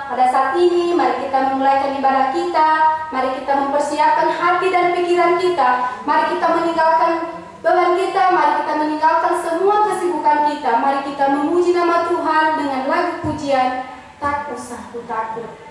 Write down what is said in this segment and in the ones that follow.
pada saat ini mari kita memulaikan ibadah kita. Mari kita mempersiapkan hati dan pikiran kita. Mari kita meninggalkan beban kita. Mari kita meninggalkan semua kesibukan kita. Mari kita memuji nama Tuhan dengan lagu pujian Tak Usah Ku Takut.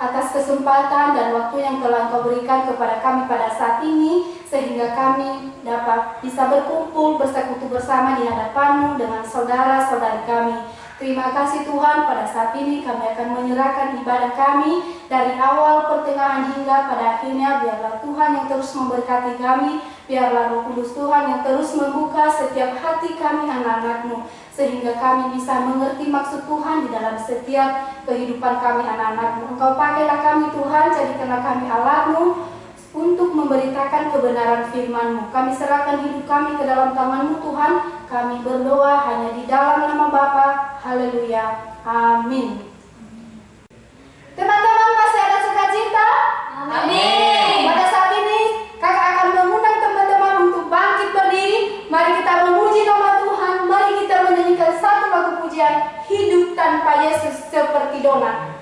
atas kesempatan dan waktu yang telah Engkau berikan kepada kami pada saat ini, sehingga kami dapat bisa berkumpul bersekutu bersama di hadapan-Mu dengan saudara-saudari kami. Terima kasih Tuhan, pada saat ini kami akan menyerahkan ibadah kami dari awal, pertengahan hingga pada akhirnya. Biarlah Tuhan yang terus memberkati kami, biarlah Roh Kudus Tuhan yang terus membuka setiap hati kami anak-anak-Mu, sehingga kami bisa mengerti maksud Tuhan di dalam setiap kehidupan kami anak-anak-Mu. Engkau pakailah kami Tuhan, jadikanlah kami alat-Mu untuk memberitakan kebenaran firman-Mu. Kami serahkan hidup kami ke dalam tangan-Mu Tuhan. Kami berdoa hanya di dalam nama Bapa. Haleluya. Amin. Teman-teman, masih ada sukacita? Amin. Pada saat ini kakak akan mengundang teman-teman untuk bangkit berdiri. Mari kita memuji nama Tuhan. Mari kita menyanyikan satu lagu pujian, Hidup Tanpa Yesus Seperti Dona.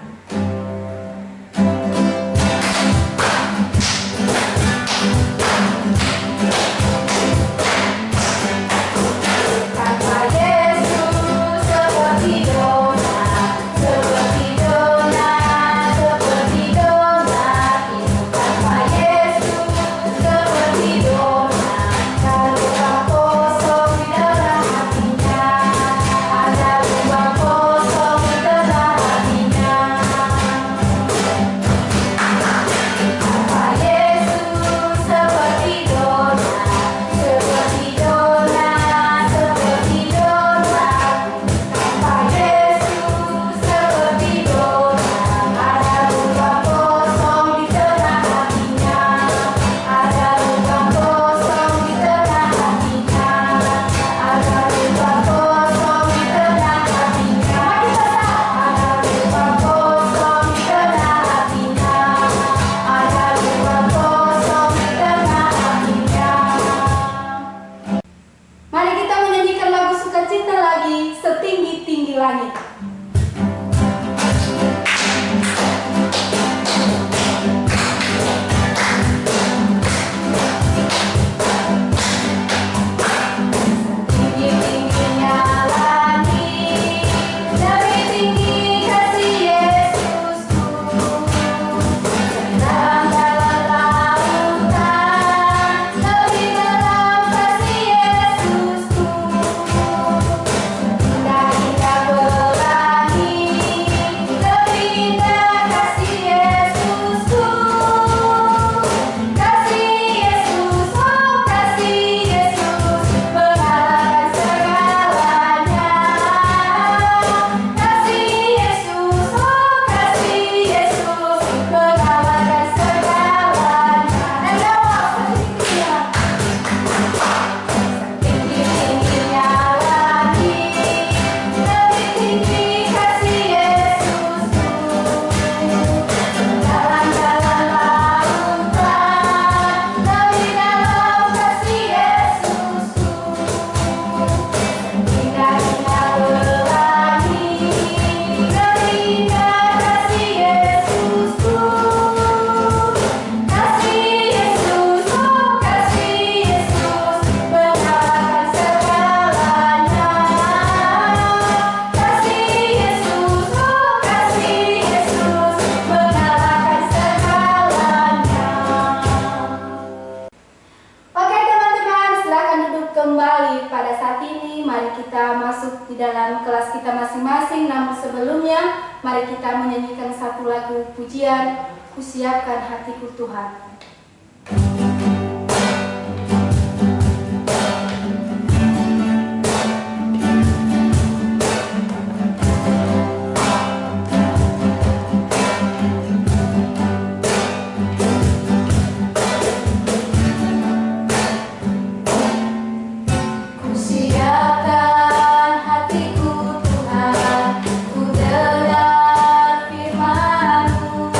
dalam kelas kita masing-masing. Namun sebelumnya, mari kita menyanyikan satu lagu pujian, Kusiapkan Hatiku Tuhan. Ku dengar firman-Mu,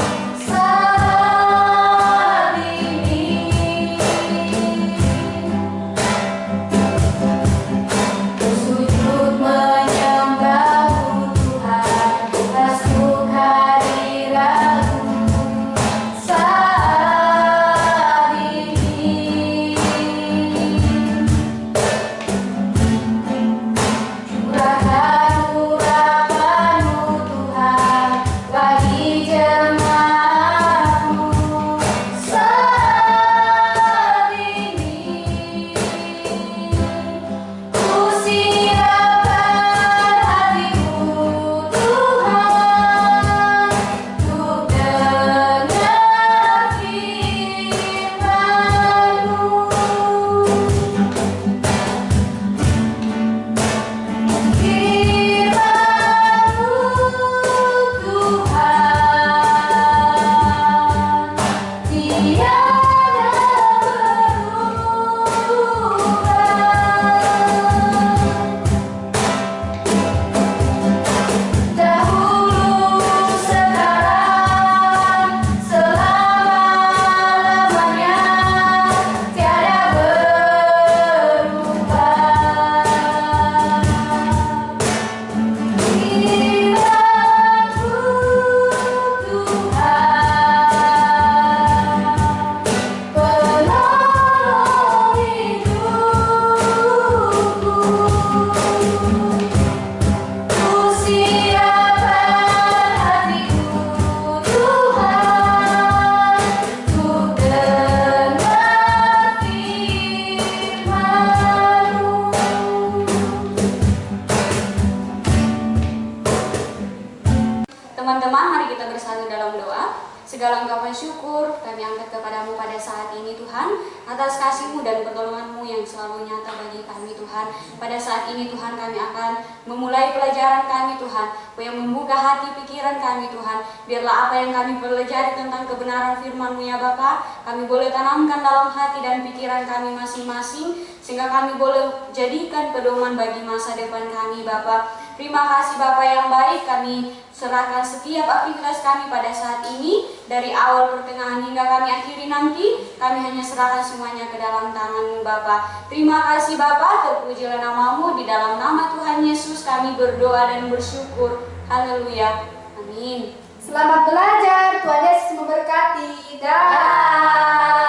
Segala ungkapan syukur kami angkat kepadamu pada saat ini Tuhan, atas kasih-Mu dan pertolongan-Mu yang selalu nyata bagi kami Tuhan. Pada saat ini Tuhan kami akan memulai pelajaran kami Tuhan, yang membuka hati pikiran kami Tuhan. Biarlah apa yang kami pelajari tentang kebenaran firman-Mu ya Bapa, kami boleh tanamkan dalam hati dan pikiran kami masing-masing, sehingga kami boleh jadikan pedoman bagi masa depan kami Bapa. Terima kasih Bapa yang baik, kami serahkan setiap aktivitas kami pada saat ini, dari awal pertengahan hingga kami akhiri nanti, kami hanya serahkan semuanya ke dalam tangan-Mu Bapa. Terima kasih Bapa, terpujilah nama-Mu, di dalam nama Tuhan Yesus kami berdoa dan bersyukur. Haleluya. Amin. Selamat belajar, Tuhan Yesus memberkati. Dah.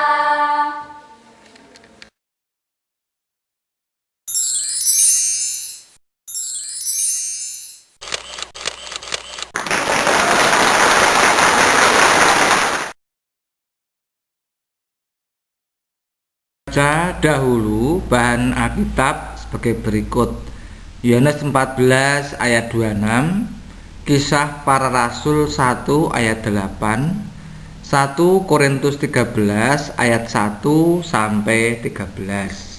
Baca dahulu bahan Alkitab sebagai berikut. Yohanes 14 ayat 26, Kisah Para Rasul 1 ayat 8, 1 Korintus 13 ayat 1 sampai 13.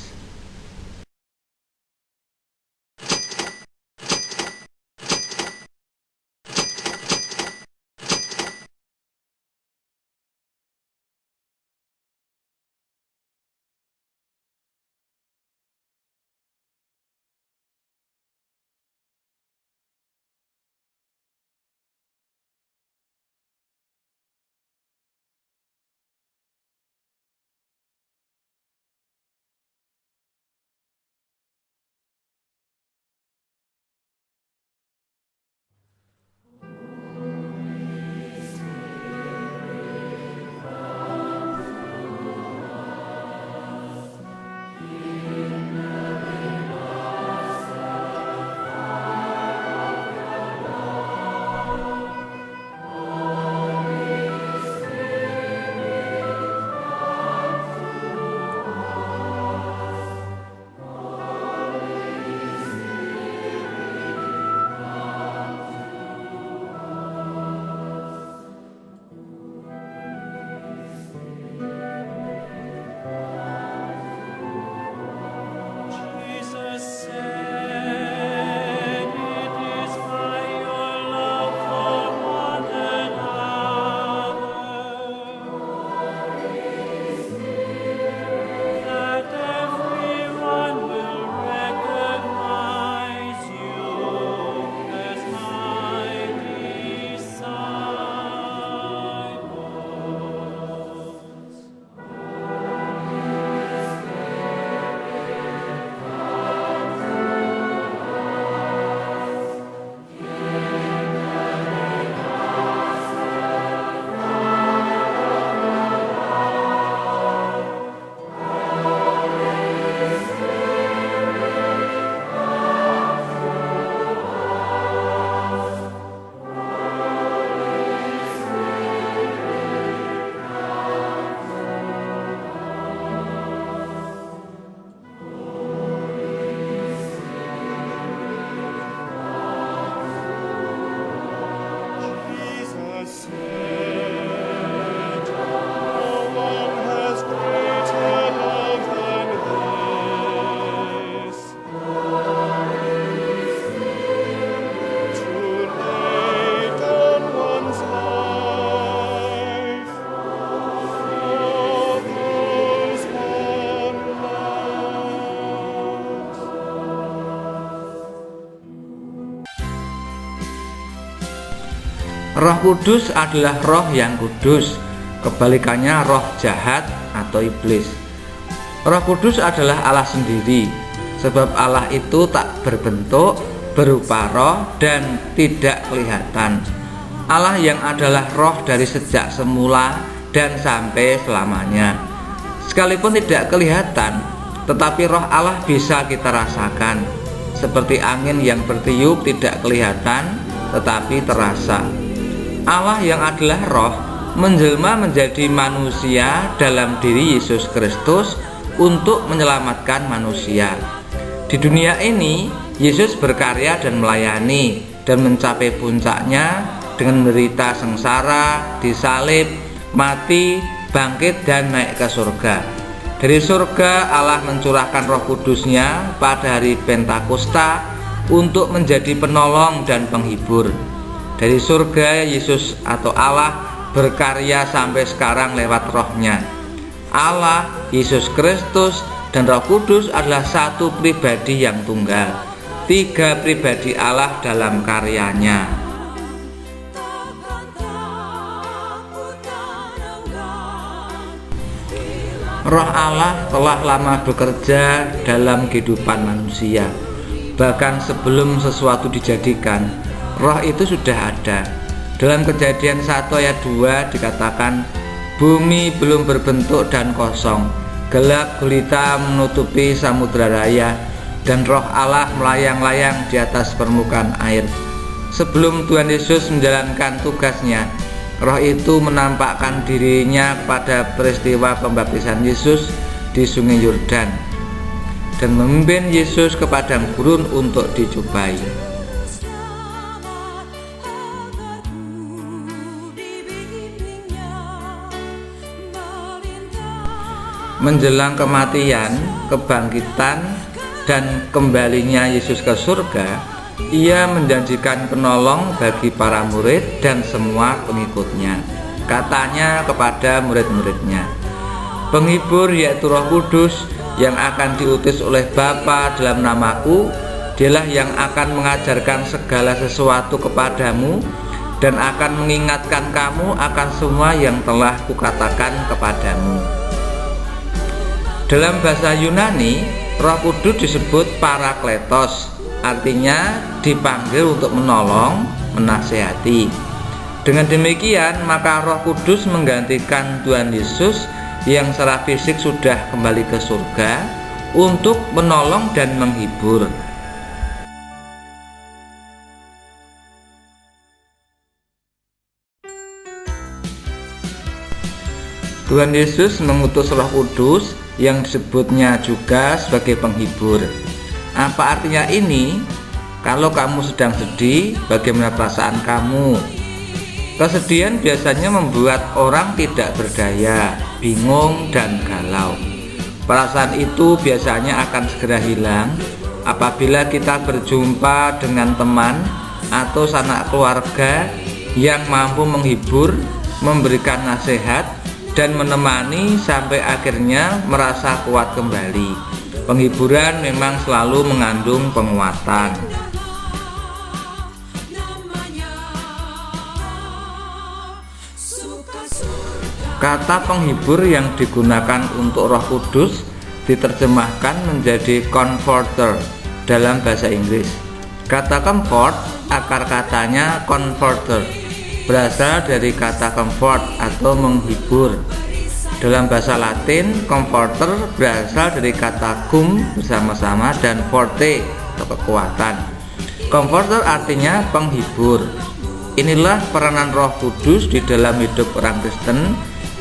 Roh Kudus adalah roh yang kudus, kebalikannya roh jahat atau iblis. Roh Kudus adalah Allah sendiri, sebab Allah itu tak berbentuk, berupa roh, dan tidak kelihatan. Allah yang adalah roh dari sejak semula dan sampai selamanya. Sekalipun tidak kelihatan, tetapi roh Allah bisa kita rasakan, seperti angin yang bertiup tidak kelihatan tetapi terasa. Allah yang adalah roh menjelma menjadi manusia dalam diri Yesus Kristus untuk menyelamatkan manusia. Di dunia ini Yesus berkarya dan melayani, dan mencapai puncaknya dengan menderita sengsara, disalib, mati, bangkit, dan naik ke surga. Dari surga Allah mencurahkan Roh Kudus-Nya pada hari Pentakosta untuk menjadi penolong dan penghibur. Dari surga Yesus atau Allah berkarya sampai sekarang lewat Roh-Nya. Allah, Yesus Kristus, dan Roh Kudus adalah satu pribadi yang tunggal. Tiga pribadi Allah dalam karyanya. Roh Allah telah lama bekerja dalam kehidupan manusia. Bahkan sebelum sesuatu dijadikan, roh itu sudah ada. Dalam Kejadian 1 ayat 2 dikatakan, bumi belum berbentuk dan kosong, gelap gulita menutupi samudra raya, dan roh Allah melayang-layang di atas permukaan air. Sebelum Tuhan Yesus menjalankan tugasnya, roh itu menampakkan dirinya pada peristiwa pembaptisan Yesus di Sungai Yordan dan memimpin Yesus ke padang gurun untuk dicobai. Menjelang kematian, kebangkitan, dan kembalinya Yesus ke surga, Ia menjanjikan penolong bagi para murid dan semua pengikutnya. Katanya kepada murid-muridnya, penghibur yaitu Roh Kudus yang akan diutus oleh Bapa dalam namaku, Dialah yang akan mengajarkan segala sesuatu kepadamu dan akan mengingatkan kamu akan semua yang telah kukatakan kepadamu. Dalam bahasa Yunani, Roh Kudus disebut Parakletos, artinya dipanggil untuk menolong, menasehati. Dengan demikian, maka Roh Kudus menggantikan Tuhan Yesus yang secara fisik sudah kembali ke surga untuk menolong dan menghibur. Tuhan Yesus mengutus Roh Kudus yang disebutnya juga sebagai penghibur. Apa artinya ini? Kalau kamu sedang sedih, bagaimana perasaan kamu? Kesedihan biasanya membuat orang tidak berdaya, bingung, dan galau. Perasaan itu biasanya akan segera hilang apabila kita berjumpa dengan teman atau sanak keluarga yang mampu menghibur, memberikan nasihat, dan menemani sampai akhirnya merasa kuat kembali. Penghiburan memang selalu mengandung penguatan. Kata penghibur yang digunakan untuk Roh Kudus diterjemahkan menjadi comforter dalam bahasa Inggris. Kata comfort, akar katanya comforter, berasal dari kata comfort atau menghibur. Dalam bahasa Latin, comforter berasal dari kata cum bersama-sama dan forte atau kekuatan. Comforter artinya penghibur. Inilah peranan Roh Kudus di dalam hidup orang Kristen,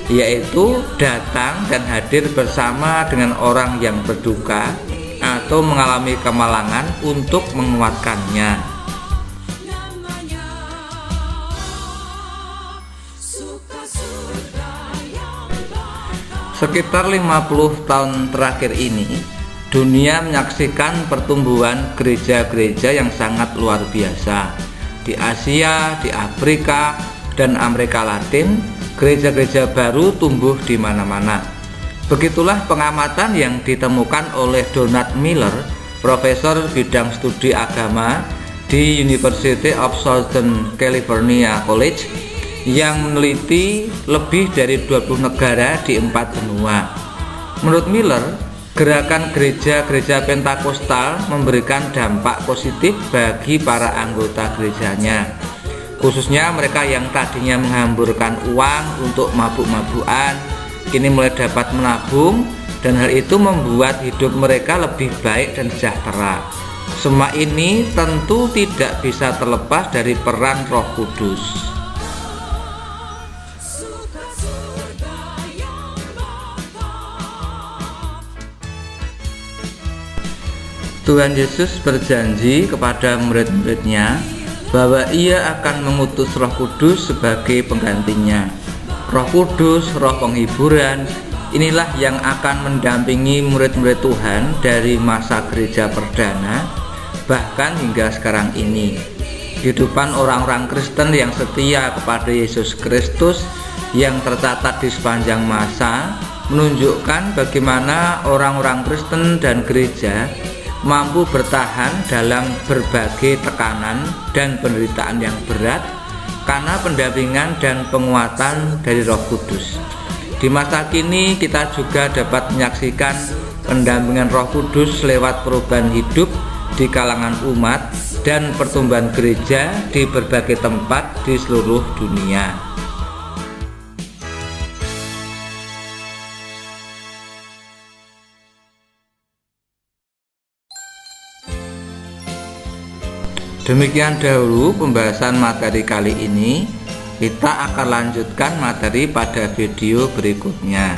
yaitu datang dan hadir bersama dengan orang yang berduka atau mengalami kemalangan untuk menguatkannya. Sekitar 50 tahun terakhir ini, dunia menyaksikan pertumbuhan gereja-gereja yang sangat luar biasa. Di Asia, di Afrika, dan Amerika Latin, gereja-gereja baru tumbuh di mana-mana. Begitulah pengamatan yang ditemukan oleh Donald Miller, profesor bidang studi agama di University of Southern California College, yang meneliti lebih dari 20 negara di 4 benua. Menurut Miller, gerakan gereja-gereja Pentakosta memberikan dampak positif bagi para anggota gerejanya, khususnya mereka yang tadinya menghamburkan uang untuk mabuk-mabukan, kini mulai dapat menabung, dan hal itu membuat hidup mereka lebih baik dan sejahtera. Semua ini tentu tidak bisa terlepas dari peran Roh Kudus. Tuhan Yesus berjanji kepada murid-muridnya bahwa Ia akan mengutus Roh Kudus sebagai penggantinya. Roh Kudus, roh penghiburan, inilah yang akan mendampingi murid-murid Tuhan dari masa gereja perdana bahkan hingga sekarang ini. Kehidupan orang-orang Kristen yang setia kepada Yesus Kristus yang tercatat di sepanjang masa menunjukkan bagaimana orang-orang Kristen dan gereja mampu bertahan dalam berbagai tekanan dan penderitaan yang berat karena pendampingan dan penguatan dari Roh Kudus. Di masa kini kita juga dapat menyaksikan pendampingan Roh Kudus lewat perubahan hidup di kalangan umat dan pertumbuhan gereja di berbagai tempat di seluruh dunia. Demikian dahulu pembahasan materi kali ini. Kita akan lanjutkan materi pada video berikutnya.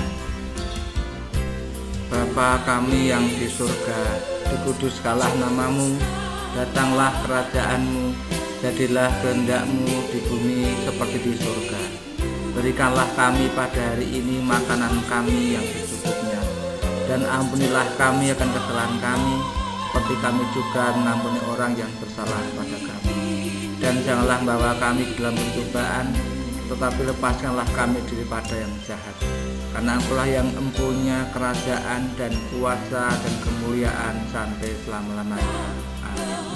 Bapa kami yang di surga, dikuduskanlah namamu, datanglah kerajaanmu, jadilah kehendak-Mu di bumi seperti di surga. Berikanlah kami pada hari ini makanan kami yang secukupnya, dan ampunilah kami akan kesalahan kami, seperti kami juga mengampuni orang yang bersalah kepada kami. Dan janganlah membawa kami ke dalam pencobaan, tetapi lepaskanlah kami daripada yang jahat. Karena Engkau-lah yang empunya kerajaan dan kuasa dan kemuliaan sampai selama-lamanya. Amin.